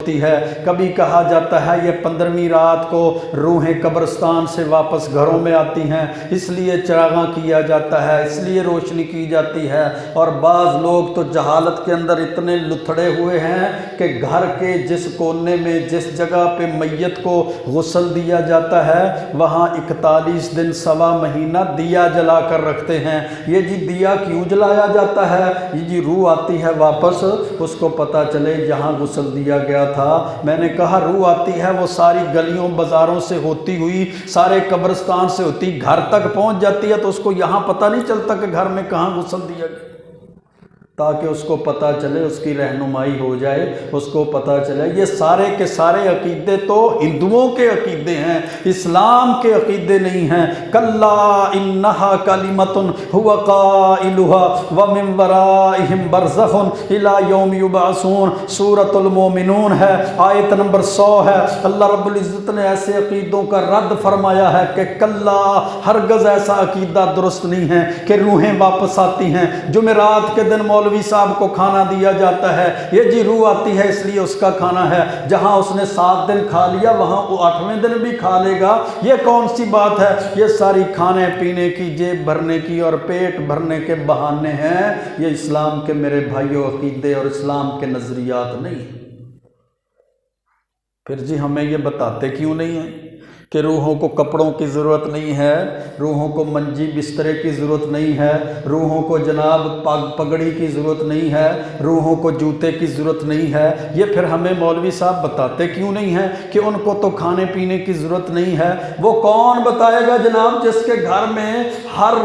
ہوتی ہے، کبھی کہا جاتا ہے یہ 15ویں رات کو روحیں قبرستان سے واپس گھروں میں آتی ہیں، اس لیے چراغاں کیا جاتا ہے، اس لیے روشنی کی جاتی ہے۔ اور بعض لوگ تو جہالت کے اندر اتنے لتھڑے ہوئے ہیں کہ گھر کے جس کونے میں جس جگہ پہ میت کو غسل دیا جاتا ہے وہاں 41 دن سوا مہینہ دیا جلا کر رکھتے ہیں۔ یہ جی دیا کیوں جلایا جاتا ہے؟ یہ جی روح آتی ہے واپس، اس کو پتہ چلے جہاں غسل دیا گیا تھا۔ میں نے کہا روح آتی ہے وہ ساری گلیوں بازاروں سے ہوتی ہوئی سارے قبرستان سے ہوتی گھر تک پہنچ جاتی ہے، تو اس کو یہاں پتہ نہیں چلتا کہ گھر میں کہاں غسل دیا گیا، تاکہ اس کو پتہ چلے، اس کی رہنمائی ہو جائے، اس کو پتہ چلے۔ یہ سارے کے سارے عقیدے تو ہندوؤں کے عقیدے ہیں، اسلام کے عقیدے نہیں ہیں۔ کلا انہا کلمۃ هو قائلها ومن ورائہم برزخ الی یوم یبعثون، سورۃ المومنون ہے، آیت نمبر 100 ہے۔ اللہ رب العزت نے ایسے عقیدوں کا رد فرمایا ہے کہ کلا، ہرگز ایسا عقیدہ درست نہیں ہے کہ روحیں واپس آتی ہیں۔ جمعرات کے دن مولوی صاحب کو کھانا دیا جاتا ہے، یہ جی روح آتی ہے اس لیے اس کا کھانا ہے، جہاں اس نے 7 دن کھا لیا وہاں وہ 8ویں دن بھی کھا لے گا۔ یہ کون سی بات ہے؟ یہ ساری کھانے پینے کی، جیب بھرنے کی اور پیٹ بھرنے کے بہانے ہیں۔ یہ اسلام کے میرے بھائیوں عقیدے اور اسلام کے نظریات نہیں ہیں۔ پھر جی ہمیں یہ بتاتے کیوں نہیں ہیں کہ روحوں کو کپڑوں کی ضرورت نہیں ہے، روحوں کو منجی بسترے کی ضرورت نہیں ہے، روحوں کو جناب پگڑی کی ضرورت نہیں ہے، روحوں کو جوتے کی ضرورت نہیں ہے۔ یہ پھر ہمیں مولوی صاحب بتاتے کیوں نہیں ہیں کہ ان کو تو کھانے پینے کی ضرورت نہیں ہے؟ وہ کون بتائے گا جناب جس کے گھر میں ہر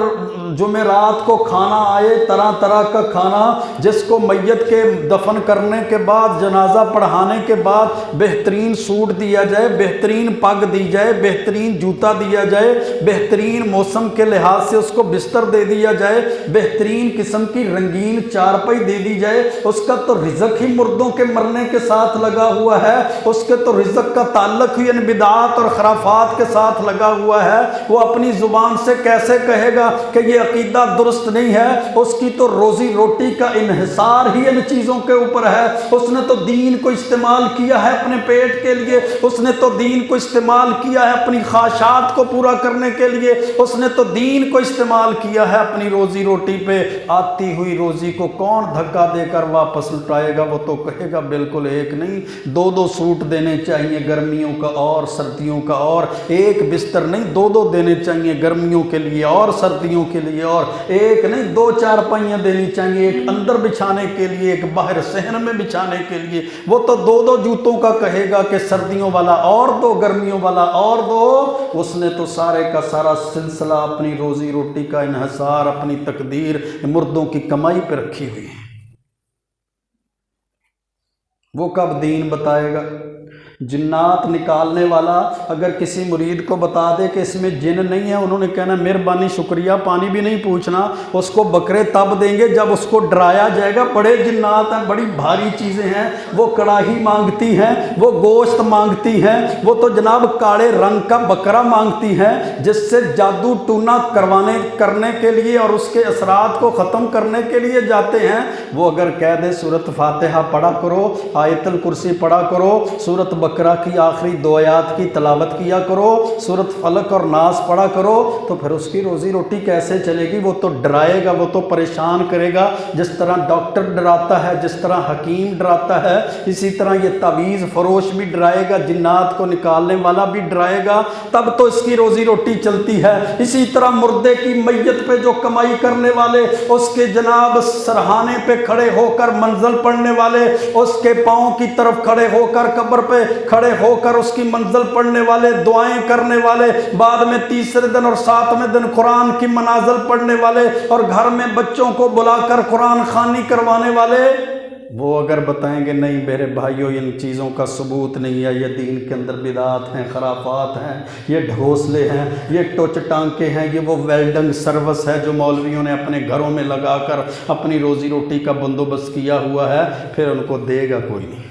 جمعرات کو کھانا آئے، طرح طرح کا کھانا، جس کو میت کے دفن کرنے کے بعد، جنازہ پڑھانے کے بعد بہترین سوٹ دیا جائے، بہترین پگ دی جائے، بہترین جوتا دیا جائے، بہترین موسم کے لحاظ سے اس کو بستر دے دیا جائے، بہترین قسم کی رنگین چارپائی دے دی جائے۔ اس کا تو رزق ہی مردوں کے مرنے کے ساتھ لگا ہوا ہے، اس کے تو رزق کا تعلق ہی ان بدعات اور خرافات کے ساتھ لگا ہوا ہے۔ وہ اپنی زبان سے کیسے کہے گا کہ یہ عقیدہ درست نہیں ہے؟ اس کی تو روزی روٹی کا انحصار ہی ان چیزوں کے اوپر ہے۔ اس نے تو دین کو استعمال کیا ہے اپنے پیٹ کے لیے، اس نے تو دین کو استعمال کیا ہے اپنی خواہشات کو پورا کرنے کے لیے، اس نے تو دین کو استعمال کیا ہے اپنی روزی روٹی پہ۔ آتی ہوئی روزی کو کون دھکا دے کر واپس لٹائے گا؟ وہ تو کہے گا بالکل ایک نہیں، 2 سوٹ دینے چاہیے، گرمیوں کا اور سردیوں کا، اور ایک بستر نہیں 2 دینے چاہیے، گرمیوں کے لیے اور سردیوں کے لیے، اور ایک نہیں 2 چارپائیاں دینی چاہیے، ایک اندر بچھانے کے لیے، ایک باہر صحن میں بچھانے کے لیے۔ وہ تو 2 جوتوں کا کہے گا کہ سردیوں والا اور 2، گرمیوں والا اور 2۔ اس نے تو سارے کا سارا سلسلہ، اپنی روزی روٹی کا انحصار، اپنی تقدیر مردوں کی کمائی پہ رکھی ہوئی ہے۔ وہ کب دین بتائے گا؟ جنات نکالنے والا اگر کسی مرید کو بتا دے کہ اس میں جن نہیں ہے، انہوں نے کہنا مہربانی شکریہ، پانی بھی نہیں پوچھنا۔ اس کو بکرے تب دیں گے جب اس کو ڈرایا جائے گا۔ بڑے جنات ہیں، بڑی بھاری چیزیں ہیں، وہ کڑاہی مانگتی ہیں، وہ گوشت مانگتی ہیں، وہ تو جناب کاڑے رنگ کا بکرا مانگتی ہیں جس سے جادو ٹونا کرنے کے لیے اور اس کے اثرات کو ختم کرنے کے لیے جاتے ہیں۔ وہ اگر کہہ دے سورۃ فاتحہ پڑھا کرو، آیت الکرسی پڑھا کرو، سورۃ بقرہ کی آخری 2 آیات کی تلاوت کیا کرو، سورۃ فلق اور ناس پڑھا کرو، تو پھر اس کی روزی روٹی کیسے چلے گی؟ وہ تو ڈرائے گا، وہ تو پریشان کرے گا۔ جس طرح ڈاکٹر ڈراتا ہے، جس طرح حکیم ڈراتا ہے، اسی طرح یہ تعویذ فروش بھی ڈرائے گا، جنات کو نکالنے والا بھی ڈرائے گا، تب تو اس کی روزی روٹی چلتی ہے۔ اسی طرح مردے کی میت پہ جو کمائی کرنے والے، اس کے جناب سرہانے پہ کھڑے ہو کر منزل پڑھنے والے، اس کے پاؤں کی طرف کھڑے ہو کر قبر پہ کھڑے ہو کر اس کی منزل پڑھنے والے، دعائیں کرنے والے، بعد میں 3 دن اور 7ویں دن قرآن کی منازل پڑھنے والے، اور گھر میں بچوں کو بلا کر قرآن خوانی کروانے والے، وہ اگر بتائیں گے نہیں میرے بھائیوں ان چیزوں کا ثبوت نہیں ہے، یہ دین کے اندر بدعات ہیں، خرافات ہیں، یہ ڈھوسلے ہیں، یہ ٹوچ ٹانکے ہیں، یہ وہ ویلڈنگ سروس ہے جو مولویوں نے اپنے گھروں میں لگا کر اپنی روزی روٹی کا بندوبست کیا ہوا ہے، پھر ان کو دے گا کوئی نہیں۔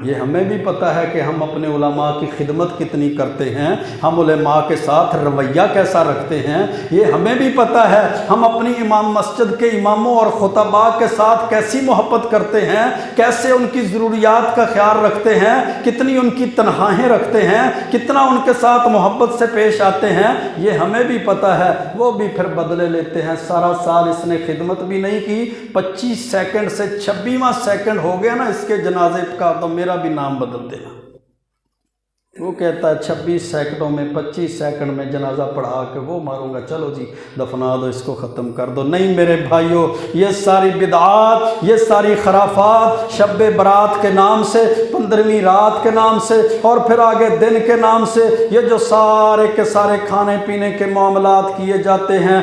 یہ ہمیں بھی پتہ ہے کہ ہم اپنے علماء کی خدمت کتنی کرتے ہیں، ہم علماء کے ساتھ رویہ کیسا رکھتے ہیں، یہ ہمیں بھی پتہ ہے ہم اپنی امام مسجد کے اماموں اور خطباء کے ساتھ کیسی محبت کرتے ہیں، کیسے ان کی ضروریات کا خیال رکھتے ہیں، کتنی ان کی تنہائیں رکھتے ہیں، کتنا ان کے ساتھ محبت سے پیش آتے ہیں، یہ ہمیں بھی پتہ ہے۔ وہ بھی پھر بدلے لیتے ہیں، سارا سال اس نے خدمت بھی نہیں کی، 25 سیکنڈ سے 26واں سیکنڈ ہو گیا نا اس کے جنازے کا، تو میرا بھی نام بدل دینا۔ وہ کہتا ہے 26 سیکنڈوں میں 25 سیکنڈ میں جنازہ پڑھا کے وہ ماروں گا، چلو جی دفنا دو اس کو، ختم کر دو۔ نہیں میرے بھائیوں، یہ ساری بدعات، یہ ساری خرافات شب برات کے نام سے، 15ویں رات کے نام سے، اور پھر آگے دن کے نام سے، یہ جو سارے کے سارے کھانے پینے کے معاملات کیے جاتے ہیں،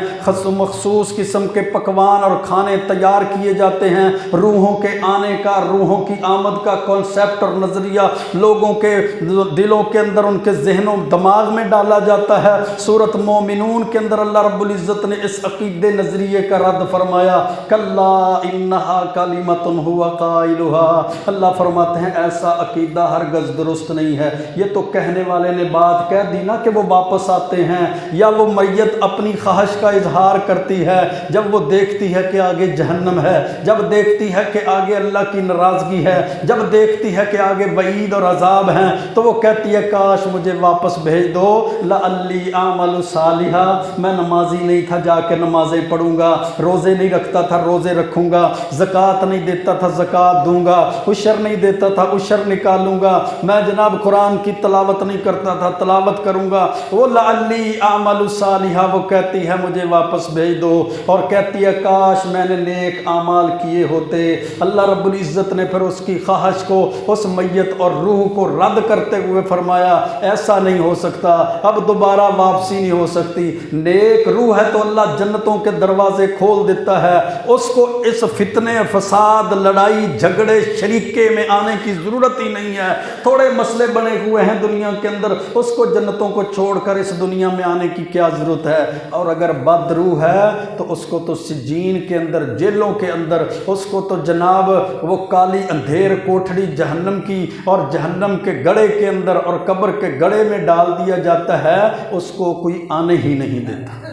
مخصوص قسم کے پکوان اور کھانے تیار کیے جاتے ہیں، روحوں کے آنے کا، روحوں کی آمد کا کانسیپٹ اور نظریہ لوگوں کے دلوں کے اندر، ان کے ذہنوں دماغ میں ڈالا جاتا ہے۔ سورۃ مومنون کے اندر اللہ رب العزت نے اس عقیدے نظریے کا رد فرمایا، کلا انہا کلمۃ ھو قائلھا، اللہ فرماتے ہیں ایسا عقیدہ ہرگز درست نہیں ہے۔ یہ تو کہنے والے نے بات کہہ دی نا کہ وہ واپس آتے ہیں، یا وہ میت اپنی خواہش کا اظہار کرتی ہے جب وہ دیکھتی ہے کہ آگے جہنم ہے، جب دیکھتی ہے کہ آگے اللہ کی ناراضگی ہے، جب دیکھتی ہے کہ آگے وعید اور عذاب ہیں، تو وہ کہتی ہے کاش مجھے واپس بھیج دو، لعلی اعمل صالحا، میں نمازی نہیں تھا جا کے نمازیں پڑھوں گا، روزے نہیں رکھتا تھا روزے رکھوں گا، زکوٰۃ نہیں دیتا تھا زکوٰۃ دوں گا، عشر نہیں دیتا تھا عشر نکالوں گا، میں جناب قرآن کی تلاوت نہیں کرتا تھا تلاوت کروں گا۔ وہ لعلی اعمل صالحا، وہ کہتی ہے مجھے واپس بھیج دو، اور کہتی ہے کاش میں نے نیک اعمال کیے ہوتے۔ اللہ رب العزت نے پھر اس کی خواہش کو، اس میت اور روح کو رد کرتے ہوئے فرمایا ایسا نہیں ہو سکتا، اب دوبارہ واپسی نہیں ہو سکتی۔ نیک روح ہے تو اللہ جنتوں کے دروازے کھول دیتا ہے، اس کو اس فتنے فساد لڑائی جھگڑے شریکے میں آنے کی ضرورت ہی نہیں ہے۔ تھوڑے مسئلے بنے ہوئے ہیں دنیا کے اندر، اس کو جنتوں کو چھوڑ کر اس دنیا میں آنے کی کیا ضرورت ہے؟ اور اگر بد روح ہے تو اس کو تو سجین کے اندر، جیلوں کے اندر، اس کو تو جناب وہ کالی اندھیر کوٹھڑی جہنم کی اور جہنم کے گڑھے کے اندر اور قبر کے گڑھے میں ڈال دیا جاتا ہے، اس کو کوئی آنے ہی نہیں دیتا۔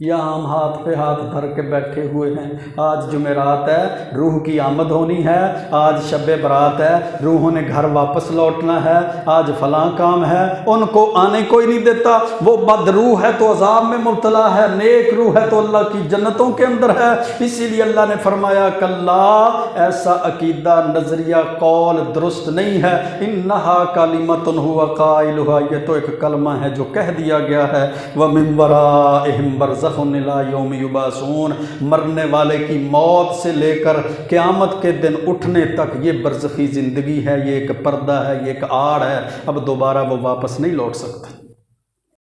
یہاں ہم ہاتھ پہ ہاتھ دھر کے بیٹھے ہوئے ہیں، آج جمعرات ہے، روح کی آمد ہونی ہے، آج شب برات ہے، روحوں نے گھر واپس لوٹنا ہے، آج فلاں کام ہے، ان کو آنے کوئی نہیں دیتا۔ وہ بد روح ہے تو عذاب میں مبتلا ہے، نیک روح ہے تو اللہ کی جنتوں کے اندر ہے۔ اسی لیے اللہ نے فرمایا کلا، ایسا عقیدہ نظریہ قول درست نہیں ہے، انہا کلمۃ ھو قائلھا، یہ تو ایک کلمہ ہے جو کہہ دیا گیا ہے، ومن ورائہم برزخ الی یوم یبعثون، مرنے والے کی موت سے لے کر قیامت کے دن اٹھنے تک یہ برزخی زندگی ہے، یہ ایک پردہ ہے، یہ ایک آڑ ہے، اب دوبارہ وہ واپس نہیں لوٹ سکتا۔